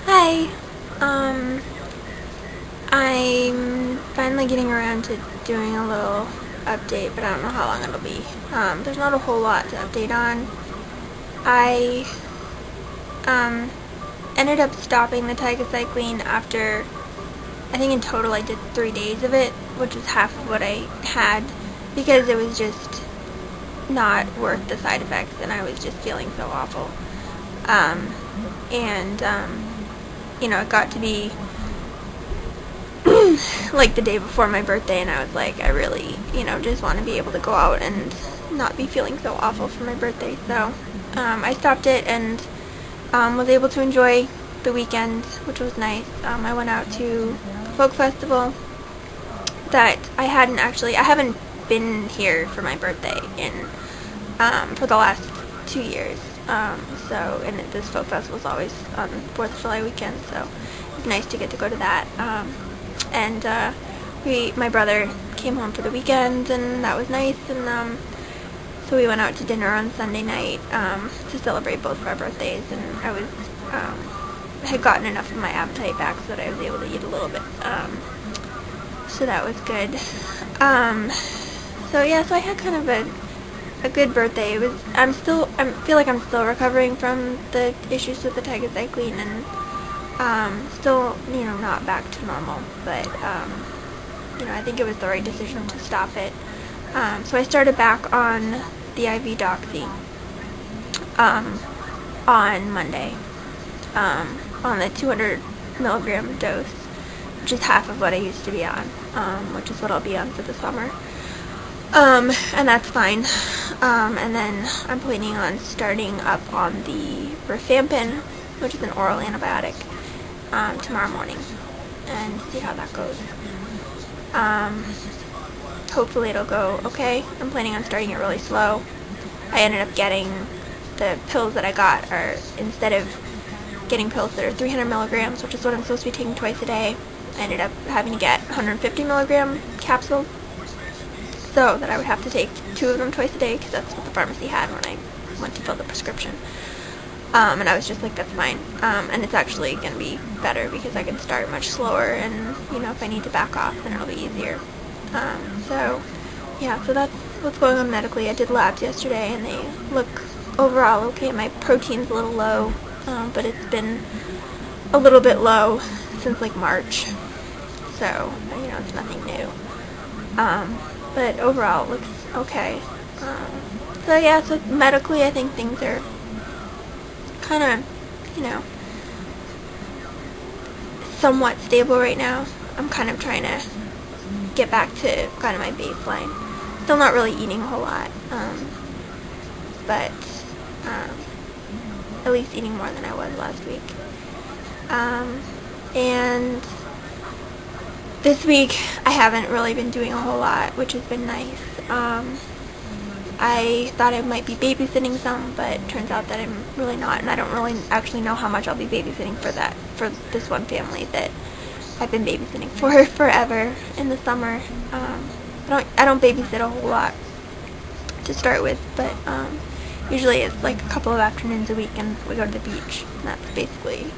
Hi. I'm finally getting around to doing a little update, but I don't know how long it'll be. There's not a whole lot to update on. I ended up stopping the Tigecycline after, I think in total I did 3 days of it, which was half of what I had, because it was just not worth the side effects, and I was just feeling so awful. It got to be like the day before my birthday, and I was like, I really, just want to be able to go out and not be feeling so awful for my birthday. So I stopped it and was able to enjoy the weekend, which was nice. I went out to a folk festival that I haven't been here for my birthday for the last 2 years. And this folk festival is always on 4th of July weekend, so it's nice to get to go to that. My brother came home for the weekend, and that was nice, and so we went out to dinner on Sunday night to celebrate both of our birthdays, and I had gotten enough of my appetite back so that I was able to eat a little bit, so that was good. So I had kind of a good birthday. I feel like I'm still recovering from the issues with the Tigecycline, and still, not back to normal, but I think it was the right decision to stop it. So I started back on the IV Doxy on Monday, on the 200 milligram dose, which is half of what I used to be on, which is what I'll be on for the summer. And that's fine. And then I'm planning on starting up on the rifampin, which is an oral antibiotic, tomorrow morning, and see how that goes. Hopefully it'll go okay. I'm planning on starting it really slow. I ended up getting the pills that I got instead of getting pills that are 300 milligrams, which is what I'm supposed to be taking twice a day, I ended up having to get 150 milligram capsules. So that I would have to take 2 of them twice a day, because that's what the pharmacy had when I went to fill the prescription. And I was just like, that's fine. And it's actually going to be better because I can start much slower, and, if I need to back off, then it'll be easier. So that's what's going on medically. I did labs yesterday, and they look overall okay. My protein's a little low, but it's been a little bit low since like March. So, it's nothing new. But overall it looks okay. So medically I think things are kind of, somewhat stable right now. I'm kind of trying to get back to kind of my baseline. Still not really eating a whole lot, but at least eating more than I was last week. And this week, I haven't really been doing a whole lot, which has been nice. I thought I might be babysitting some, but it turns out that I'm really not, and I don't really actually know how much I'll be babysitting for this one family that I've been babysitting for forever in the summer. I don't babysit a whole lot to start with, but usually it's like a couple of afternoons a week, and we go to the beach, and that's basically,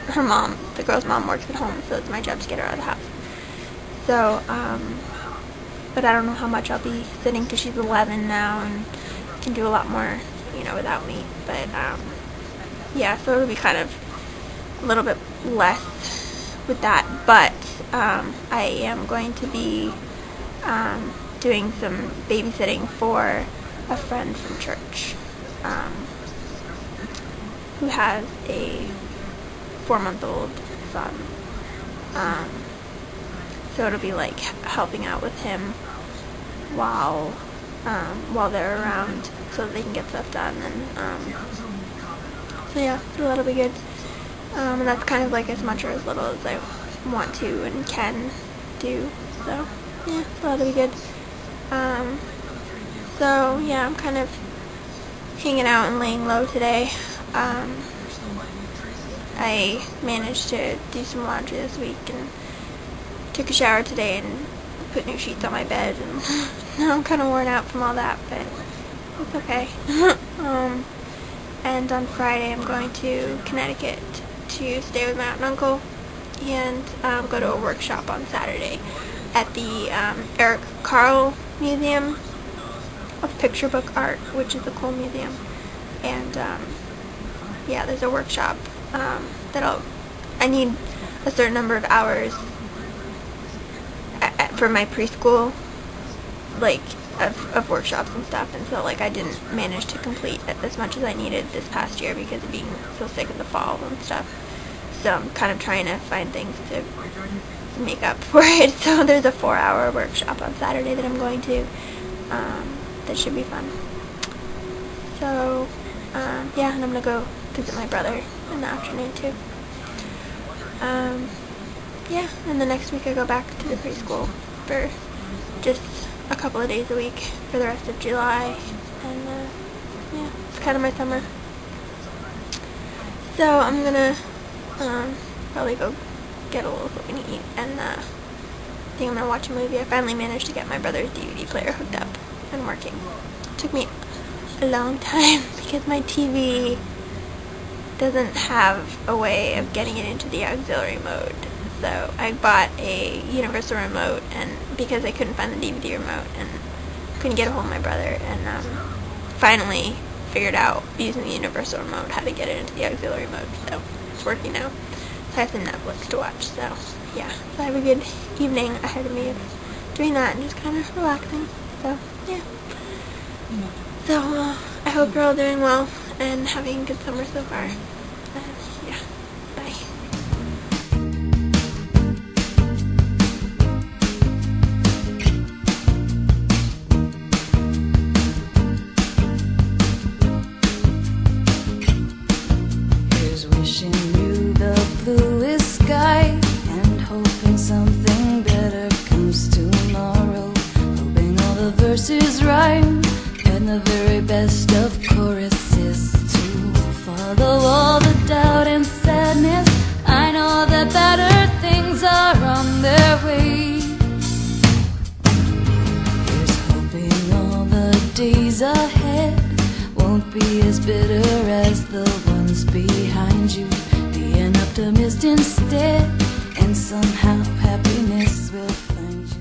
her mom, the girl's mom, works at home, so it's my job to get her out of the house. So, but I don't know how much I'll be sitting, because she's 11 now and can do a lot more, without me. But, so it'll be kind of a little bit less with that. But I am going to be doing some babysitting for a friend from church who has a 4-month-old son. So it'll be like helping out with him while they're around, so that they can get stuff done. And so that'll be good. And that's kind of like as much or as little as I want to and can do. So that'll be good. I'm kind of hanging out and laying low today. I managed to do some laundry this week and took a shower today and put new sheets on my bed, and now I'm kind of worn out from all that, but it's okay. And on Friday I'm going to Connecticut to stay with my aunt and uncle and go to a workshop on Saturday at the Eric Carle Museum of Picture Book Art, which is a cool museum. And yeah, there's a workshop I need a certain number of hours for my preschool, like, of workshops and stuff, and so, like, I didn't manage to complete as much as I needed this past year because of being so sick in the fall and stuff. So I'm kind of trying to find things to make up for it. So there's a 4-hour workshop on Saturday that I'm going to. That should be fun. So, yeah, and I'm gonna go visit my brother in the afternoon too. Yeah, and the next week I go back to the preschool for just a couple of days a week for the rest of July, and yeah, it's kind of my summer. So I'm gonna probably go get a little something to eat, and I think I'm gonna watch a movie. I finally managed to get my brother's DVD player hooked up and working. It took me a long time because my TV doesn't have a way of getting it into the auxiliary mode. So I bought a universal remote, and because I couldn't find the DVD remote and couldn't get a hold of my brother, and finally figured out using the universal remote how to get it into the auxiliary mode. So it's working now. So I have some Netflix to watch. So yeah, so I have a good evening ahead of me of doing that and just kind of relaxing. So yeah. So I hope you're all doing well and having a good summer so far. Yeah, bye. Here's wishing you the bluest sky and hoping something better comes tomorrow. Hoping all the verses rhyme and the very best of choruses to follow all the doubt and sadness. I know that better things are on their way. Here's hoping all the days ahead won't be as bitter as the ones behind you. Be an optimist instead, and somehow happiness will find you.